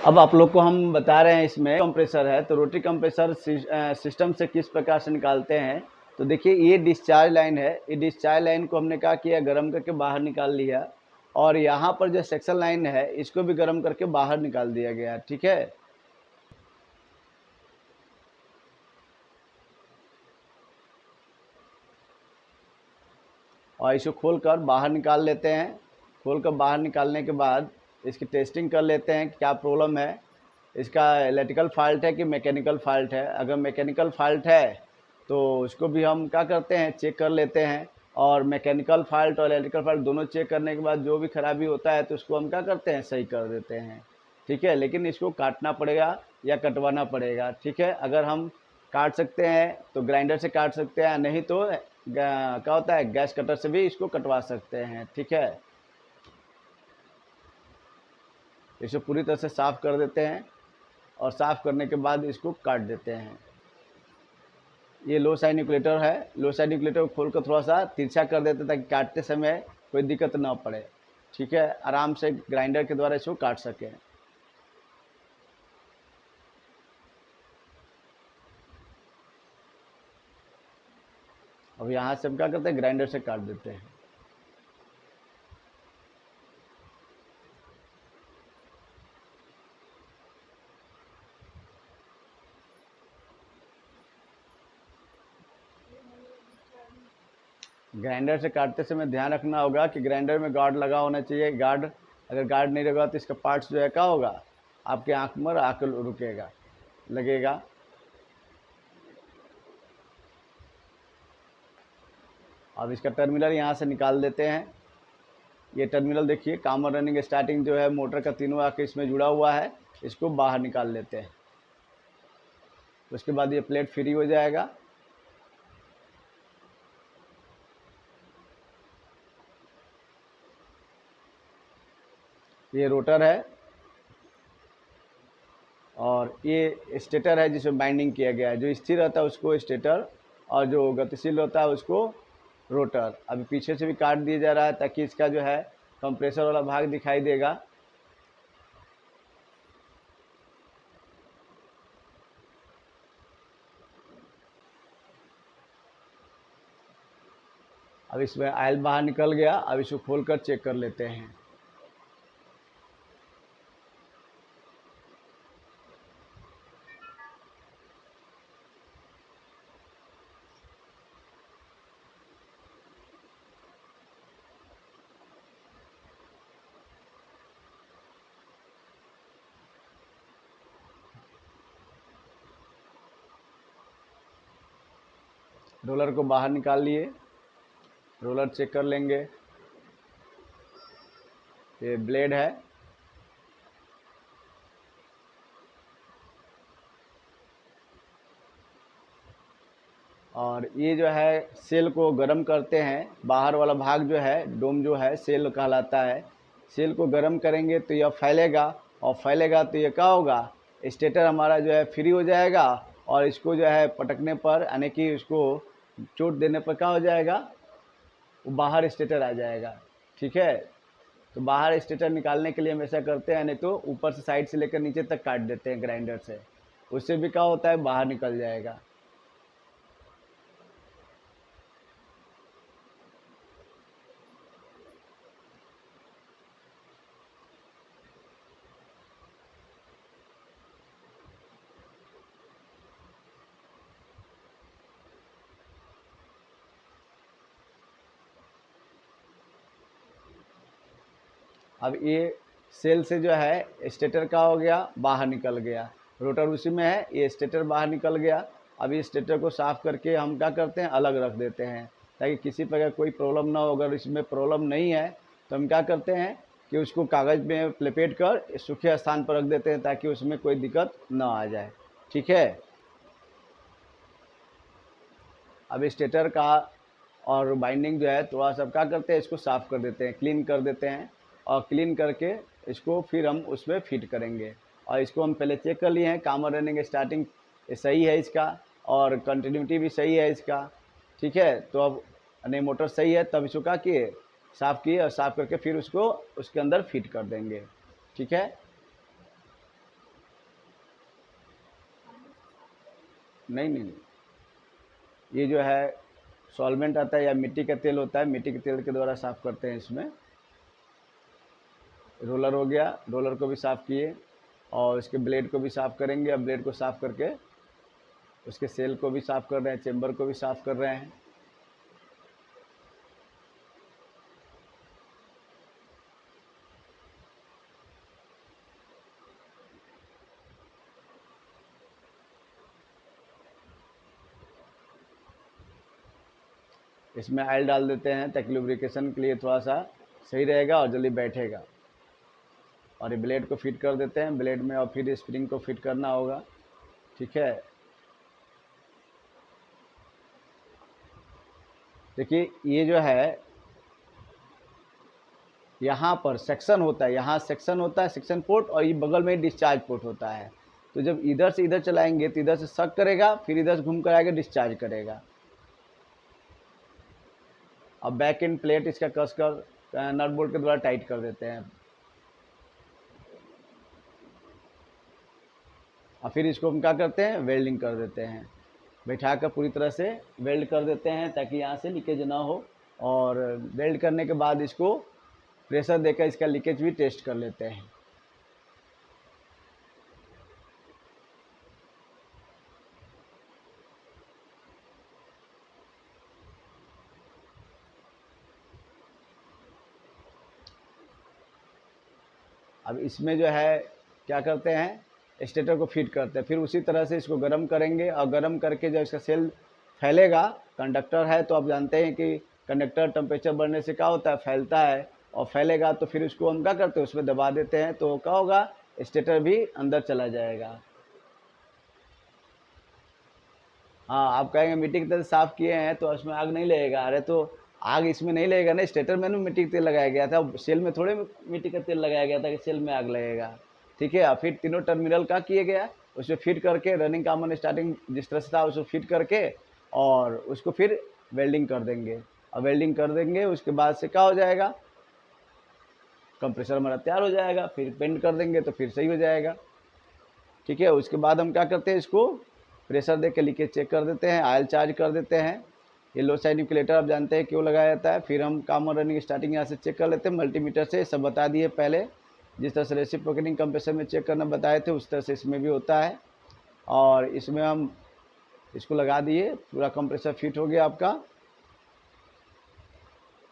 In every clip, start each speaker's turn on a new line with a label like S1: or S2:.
S1: अब आप लोग को हम बता रहे हैं इसमें कंप्रेसर है तो रोटरी कंप्रेसर सिस्टम से किस प्रकार से निकालते हैं। तो देखिए ये डिस्चार्ज लाइन है, ये डिस्चार्ज लाइन को हमने क्या किया, गर्म करके बाहर निकाल लिया और यहाँ पर जो सेक्शन लाइन है इसको भी गर्म करके बाहर निकाल दिया गया। ठीक है, और इसको खोलकर बाहर निकाल लेते हैं। खोलकर बाहर निकालने के बाद इसकी टेस्टिंग कर लेते हैं कि क्या प्रॉब्लम है, इसका इलेक्ट्रिकल फॉल्ट है कि मैकेनिकल फॉल्ट है। अगर मैकेनिकल फॉल्ट है तो उसको भी हम क्या करते हैं, चेक कर लेते हैं। और मैकेनिकल फॉल्ट और इलेक्ट्रिकल फॉल्ट दोनों चेक करने के बाद जो भी खराबी होता है तो उसको हम क्या करते हैं, सही कर देते हैं। ठीक है, लेकिन इसको काटना पड़ेगा या कटवाना पड़ेगा। ठीक है, अगर हम काट सकते हैं तो ग्राइंडर से काट सकते हैं, नहीं तो क्या होता है, गैस कटर से भी इसको कटवा सकते हैं। ठीक है, इसको पूरी तरह से साफ़ कर देते हैं और साफ़ करने के बाद इसको काट देते हैं। ये लो साइड न्यूक्लिएटर है, लो साइड न्यूक्लिएटर को खोल कर थोड़ा सा तिरछा कर देते हैं ताकि काटते समय कोई दिक्कत ना पड़े। ठीक है, आराम से ग्राइंडर के द्वारा इसको काट सकें। अब यहाँ से हम क्या करते हैं, ग्राइंडर से काट देते हैं। ग्राइंडर से काटते समय ध्यान रखना होगा कि ग्राइंडर में गार्ड लगा होना चाहिए। गार्ड, अगर गार्ड नहीं रहेगा तो इसका पार्ट्स जो है क्या होगा, आपके आँख में आकर रुकेगा, लगेगा। अब इसका टर्मिनल यहाँ से निकाल देते हैं। ये टर्मिनल देखिए, कामन रनिंग स्टार्टिंग जो है मोटर का तीनों आके इसमें जुड़ा हुआ है, इसको बाहर निकाल लेते हैं। उसके बाद ये प्लेट फ्री हो जाएगा। ये रोटर है और ये स्टेटर है जिसमें बाइंडिंग किया गया है। जो स्थिर रहता है उसको स्टेटर और जो गतिशील होता है उसको रोटर। अभी पीछे से भी काट दिया जा रहा है ताकि इसका जो है कंप्रेसर वाला भाग दिखाई देगा। अब इसमें ऑयल बाहर निकल गया। अब इसको खोलकर चेक कर लेते हैं। रोलर को बाहर निकाल लिए, रोलर चेक कर लेंगे। ये ब्लेड है, और ये जो है सेल को गर्म करते हैं। बाहर वाला भाग जो है, डोम जो है, सेल कहलाता है। सेल को गर्म करेंगे तो यह फैलेगा, और फैलेगा तो ये क्या होगा, स्टेटर हमारा जो है फ्री हो जाएगा। और इसको जो है पटकने पर, यानी कि उसको चोट देने पर क्या हो जाएगा, वो बाहर स्टेटर आ जाएगा। ठीक है, तो बाहर स्टेटर निकालने के लिए हम ऐसा करते हैं, नहीं तो ऊपर से साइड से लेकर नीचे तक काट देते हैं ग्राइंडर से। उससे भी क्या होता है, बाहर निकल जाएगा। अब ये सेल से जो है स्टेटर का हो गया, बाहर निकल गया। रोटर उसी में है, ये स्टेटर बाहर निकल गया। अब ये स्टेटर को साफ़ करके हम क्या करते हैं, अलग रख देते हैं ताकि किसी प्रकार कोई प्रॉब्लम ना हो। अगर इसमें प्रॉब्लम नहीं है तो हम क्या करते हैं कि उसको कागज़ में लपेट कर सूखे स्थान पर रख देते हैं ताकि उसमें कोई दिक्कत ना आ जाए। ठीक है, अब स्टेटर का और बाइंडिंग जो है थोड़ा सा क्या करते हैं, इसको साफ़ कर देते हैं, क्लीन कर देते हैं। और क्लीन करके इसको फिर हम उसमें फिट करेंगे। और इसको हम पहले चेक कर लिए हैं, कामन रनिंग स्टार्टिंग सही है इसका, और कंटिन्यूटी भी सही है इसका। ठीक है, तो अब नहीं, मोटर सही है, तब इसको क्या किए, साफ़ किए, और साफ़ करके फिर उसको उसके अंदर फिट कर देंगे। ठीक है, नहीं नहीं नहीं, ये जो है सॉल्वेंट आता है या मिट्टी का तेल होता है, मिट्टी के तेल के द्वारा साफ़ करते हैं इसमें। रोलर हो गया, रोलर को भी साफ़ किए और इसके ब्लेड को भी साफ़ करेंगे। अब ब्लेड को साफ़ करके उसके सेल को भी साफ़ कर रहे हैं, चेम्बर को भी साफ़ कर रहे हैं। इसमें ऑयल डाल देते हैं ताकि लुब्रिकेशन के लिए थोड़ा सा सही रहेगा और जल्दी बैठेगा। और ये ब्लेड को फिट कर देते हैं ब्लेड में, और फिर स्प्रिंग को फिट करना होगा। ठीक है, देखिए ये जो है यहाँ पर सेक्शन होता है, यहाँ सेक्शन होता है, सेक्शन पोर्ट, और ये बगल में डिस्चार्ज पोर्ट होता है। तो जब इधर से इधर चलाएंगे तो इधर से सक करेगा, फिर इधर से घूम कर आएगा, डिस्चार्ज करेगा। अब बैक इन प्लेट इसका कसकर नट बोल्ट के द्वारा टाइट कर देते हैं। और फिर इसको हम क्या करते हैं, वेल्डिंग कर देते हैं। बैठा कर पूरी तरह से वेल्ड कर देते हैं ताकि यहाँ से लीकेज ना हो। और वेल्ड करने के बाद इसको प्रेशर देकर इसका लीकेज भी टेस्ट कर लेते हैं। अब इसमें जो है क्या करते हैं, स्टेटर को फिट करते हैं। फिर उसी तरह से इसको गर्म करेंगे, और गर्म करके जब इसका सेल फैलेगा, कंडक्टर है तो आप जानते हैं कि कंडक्टर टेम्परेचर बढ़ने से क्या होता है, फैलता है। और फैलेगा तो फिर उसको हम क्या करते हैं, उसमें दबा देते हैं, तो क्या होगा, स्टेटर भी अंदर चला जाएगा। हाँ, आप कहेंगे मिट्टी की तरह साफ़ किए हैं तो इसमें आग नहीं लगेगा। अरे तो आग इसमें नहीं लगेगा ना, स्टेटर में मिट्टी का तेल लगाया गया था, सेल में थोड़े मिट्टी का तेल लगाया गया था कि सेल में आग लगेगा। ठीक है, और फिर तीनों टर्मिनल का किए गया, उसमें फिट करके रनिंग कॉमन स्टार्टिंग जिस तरह से था उसको फिट करके, और उसको फिर वेल्डिंग कर देंगे। और वेल्डिंग कर देंगे उसके बाद से क्या हो जाएगा, कंप्रेसर हमारा तैयार हो जाएगा। फिर पेंट कर देंगे तो फिर सही हो जाएगा। ठीक है, उसके बाद हम क्या करते हैं, इसको प्रेशर दे के लीकेज चेक कर देते हैं, ऑयल चार्ज कर देते हैं। ये लो साइड न्यूक्लिएटर आप जानते हैं क्यों लगाया जाता है। फिर हम कॉमन रनिंग स्टार्टिंग यहाँ से चेक कर लेते हैं मल्टीमीटर से, सब बता दिए पहले। जिस तरह से रेसिप्रोकेटिंग कंप्रेसर में चेक करना बताए थे उस तरह से इसमें भी होता है। और इसमें हम इसको लगा दिए, पूरा कंप्रेसर फिट हो गया आपका।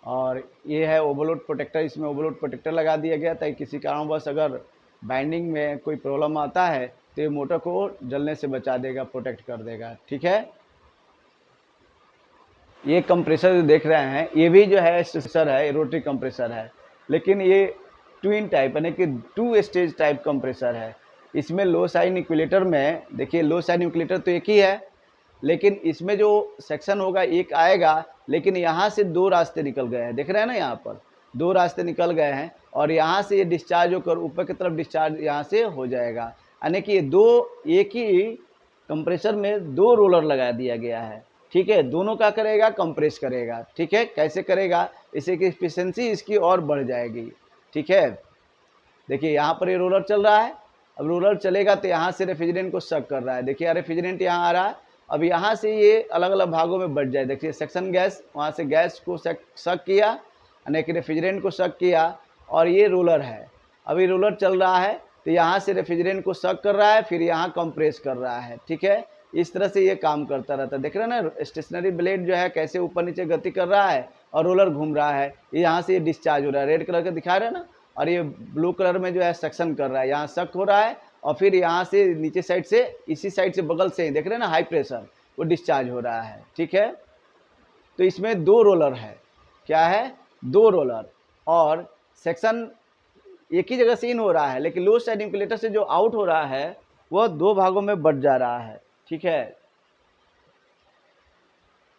S1: और ये है ओवरलोड प्रोटेक्टर, इसमें ओवरलोड प्रोटेक्टर लगा दिया गया ताकि किसी कारणवश अगर बाइंडिंग में कोई प्रॉब्लम आता है तो ये मोटर को जलने से बचा देगा, प्रोटेक्ट कर देगा। ठीक है, ये कंप्रेसर जो देख रहे हैं ये भी जो है सेंसर है, रोटरी कंप्रेसर है, लेकिन ये ट्विन टाइप यानी कि 2 स्टेज टाइप कंप्रेसर है। इसमें लो साइन इक्विलेटर में देखिए, लो साइन इक्विलेटर तो एक ही है, लेकिन इसमें जो सेक्शन होगा एक आएगा, लेकिन यहाँ से 2 रास्ते निकल गए हैं, देख रहे हैं ना, यहाँ पर 2 रास्ते निकल गए हैं। और यहाँ से ये डिस्चार्ज होकर ऊपर की तरफ डिस्चार्ज यहाँ से हो जाएगा, यानी कि ये एक ही कंप्रेसर में 2 रोलर लगा दिया गया है। ठीक है, दोनों का करेगा, कंप्रेस करेगा। ठीक है, कैसे करेगा, इससे कि एफिशिएंसी इसकी और बढ़ जाएगी। ठीक है, देखिए यहाँ पर ये रोलर चल रहा है। अब रोलर चलेगा तो यहाँ से रेफ्रिजरेंट को सक कर रहा है, देखिए रेफ्रिजरेंट यहाँ आ रहा है। अब यहाँ से ये अलग अलग भागों में बढ़ जाए, देखिए सेक्शन गैस, वहाँ से गैस को सक किया, यानी कि रेफ्रिजरेंट को सक किया। और ये रोलर है, अभी रोलर चल रहा है तो यहाँ से रेफ्रिजरेंट को सक कर रहा है, फिर यहाँ कंप्रेस कर रहा है। ठीक है, इस तरह से ये काम करता रहता है। देख रहे हैं ना, स्टेशनरी ब्लेड जो है कैसे ऊपर नीचे गति कर रहा है और रोलर घूम रहा है। ये यहाँ से ये डिस्चार्ज हो रहा है, रेड कलर का दिखा रहे हैं ना, और ये ब्लू कलर में जो है सक्शन कर रहा है, यहाँ सक हो रहा है। और फिर यहाँ से नीचे साइड से, इसी साइड से बगल से, देख रहे हैं ना, हाई प्रेशर वो डिस्चार्ज हो रहा है। ठीक है, तो इसमें 2 रोलर है, क्या है, 2 रोलर। और सेक्शन एक ही जगह से इन हो रहा है, लेकिन लो साइड इम्पलेटर से जो आउट हो रहा है वह 2 भागों में बढ़ जा रहा है। ठीक है,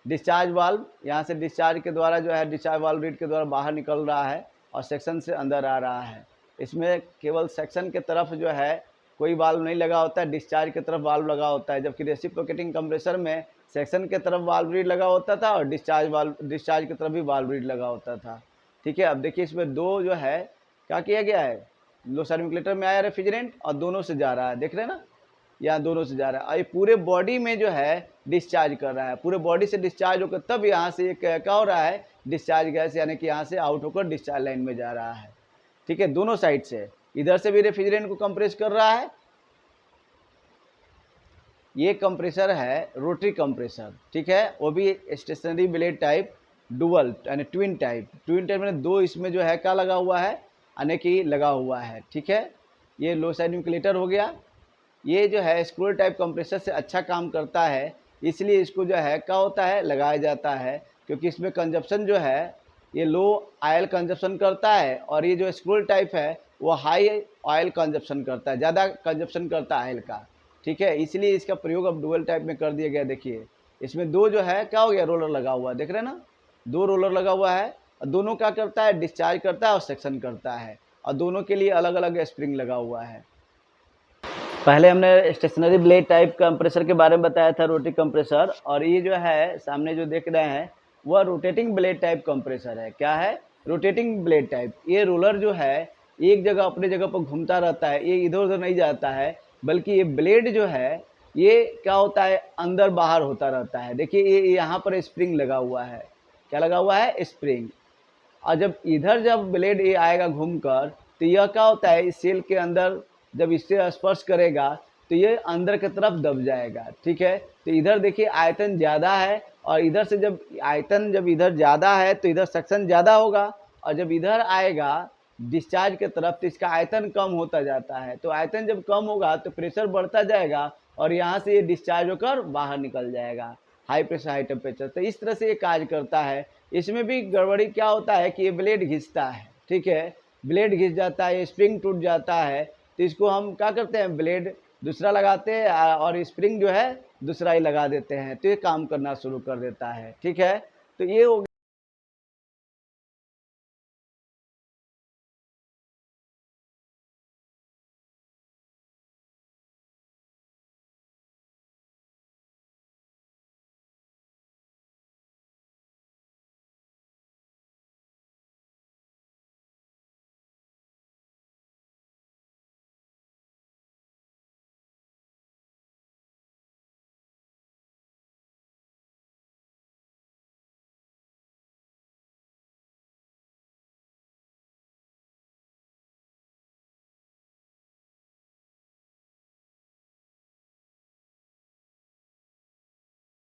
S1: डिस्चार्ज वाल्व, यहाँ से डिस्चार्ज के द्वारा जो है डिस्चार्ज वाल्व रीड के द्वारा बाहर निकल रहा है और सेक्शन से अंदर आ रहा है। इसमें केवल सेक्शन के तरफ जो है कोई वाल्व नहीं लगा होता है, डिस्चार्ज की तरफ वाल्व लगा होता है। जबकि रेसिप्रोकेटिंग कंप्रेसर में सेक्शन के तरफ वाल्व रीड लगा होता था और डिस्चार्ज की तरफ भी वाल्व रीड लगा होता था। ठीक है, अब देखिए इसमें 2 जो है क्या किया गया है, लो सर्कुलेटर में आया रेफ्रिजरेंट और दोनों से जा रहा है, देख रहे हैं ना, यहाँ दोनों से जा रहा है, और ये पूरे बॉडी में जो है डिस्चार्ज कर रहा है, पूरे बॉडी से डिस्चार्ज होकर तब यहाँ से क्या हो रहा है, डिस्चार्ज गैस, यानी कि यहाँ से आउट होकर डिस्चार्ज लाइन में जा रहा है। ठीक है, दोनों साइड से, इधर से भी रेफ्रिजरेंट को कंप्रेस कर रहा है। ये कंप्रेसर है रोटरी कंप्रेसर, ठीक है, वो भी स्टेशनरी ब्लेड टाइप, डुअल यानी ट्विन टाइप। ट्विन टाइप में दो इसमें जो है क्या लगा हुआ है, यानी कि लगा हुआ है। ठीक है, ये लो साइड न्यूक्लिएटर हो गया। ये जो है स्क्रोल टाइप कंप्रेसर से अच्छा काम करता है, इसलिए इसको जो है क्या होता है, लगाया जाता है, क्योंकि इसमें कंजप्शन जो है ये लो ऑयल कंजप्शन करता है, और ये जो स्क्रोल टाइप है वो हाई ऑयल कंजप्शन करता है, ज़्यादा कंजप्शन करता है ऑयल का। ठीक है, इसलिए इसका प्रयोग अब डुअल टाइप में कर दिया गया। देखिए इसमें दो जो है क्या हो गया, रोलर लगा हुआ है, देख रहे हैं ना, दो रोलर लगा हुआ है, और दोनों क्या करता है, डिस्चार्ज करता है और सेक्शन करता है, और दोनों के लिए अलग अलग स्प्रिंग लगा हुआ है। पहले हमने स्टेशनरी ब्लेड टाइप कंप्रेसर के बारे में बताया था, रोटरी कंप्रेसर, और ये जो है सामने जो देख रहे हैं वह रोटेटिंग ब्लेड टाइप कंप्रेसर है। क्या है, रोटेटिंग ब्लेड टाइप। ये रोलर जो है एक जगह अपने जगह पर घूमता रहता है, ये इधर उधर नहीं जाता है, बल्कि ये ब्लेड जो है ये क्या होता है, अंदर बाहर होता रहता है। देखिए ये यहाँ पर स्प्रिंग लगा हुआ है, क्या लगा हुआ है, स्प्रिंग। और जब इधर जब ब्लेड ये आएगा घूमकर, तो यह क्या होता है, इस सेल के अंदर जब इससे स्पर्श करेगा तो ये अंदर की तरफ दब जाएगा। ठीक है, तो इधर देखिए आयतन ज़्यादा है, और इधर से जब आयतन जब इधर ज़्यादा है तो इधर सक्शन ज़्यादा होगा, और जब इधर आएगा डिस्चार्ज की तरफ तो इसका आयतन कम होता जाता है। तो आयतन जब कम होगा तो प्रेशर बढ़ता जाएगा, और यहाँ से ये डिस्चार्ज होकर बाहर निकल जाएगा, हाई प्रेशर हाई टेम्परेचर। तो इस तरह से ये कार्य करता है। इसमें भी गड़बड़ी क्या होता है कि ये ब्लेड घिसता है। ठीक है, ब्लेड घिस जाता है, स्प्रिंग टूट जाता है, तो इसको हम क्या करते हैं, ब्लेड दूसरा लगाते हैं, और स्प्रिंग जो है दूसरा ही लगा देते हैं, तो ये काम करना शुरू कर देता है। ठीक है, तो ये हो